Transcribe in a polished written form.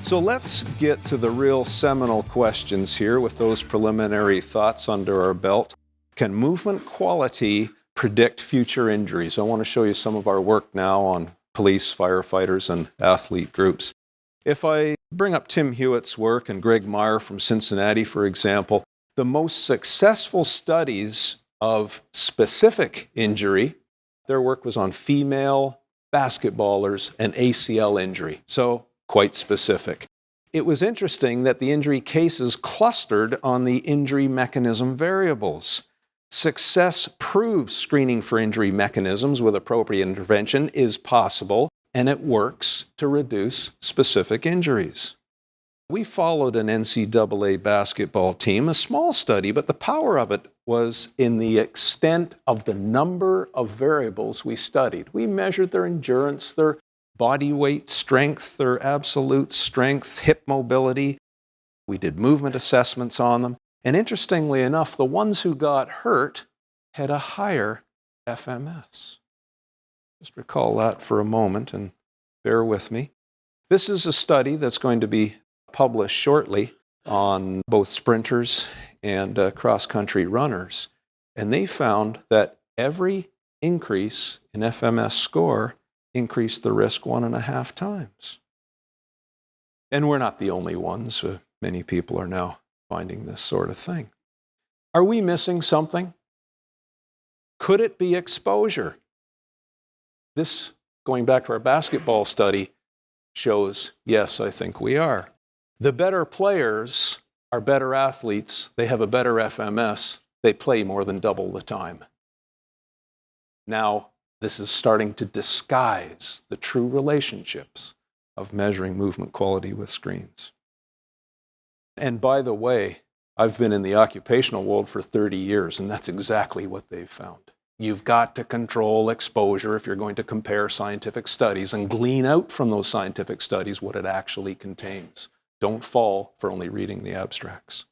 So let's get to the real seminal questions here with those preliminary thoughts under our belt. Can movement quality predict future injuries? I want to show you some of our work now on police, firefighters, and athlete groups. If I bring up Tim Hewitt's work and Greg Meyer from Cincinnati, for example, the most successful studies of specific injury, their work was on female basketballers and ACL injury. So quite specific. It was interesting that the injury cases clustered on the injury mechanism variables. Success proves screening for injury mechanisms with appropriate intervention is possible, and it works to reduce specific injuries. We followed an NCAA basketball team, a small study, but the power of it was in the extent of the number of variables we studied. We measured their endurance, their body weight strength, their absolute strength, hip mobility. We did movement assessments on them. And interestingly enough, the ones who got hurt had a higher FMS. Just recall that for a moment and bear with me. This is a study that's going to be published shortly on both sprinters and cross-country runners. And they found that every increase in FMS score increased the risk 1.5 times. And we're not the only ones. Many people are now finding this sort of thing. Are we missing something? Could it be exposure? This, going back to our basketball study, shows, yes, I think we are. The better players are better athletes. They have a better FMS. They play more than double the time. Now, this is starting to disguise the true relationships of measuring movement quality with screens. And by the way, I've been in the occupational world for 30 years, and that's exactly what they've found. You've got to control exposure if you're going to compare scientific studies and glean out from those scientific studies what it actually contains. Don't fall for only reading the abstracts.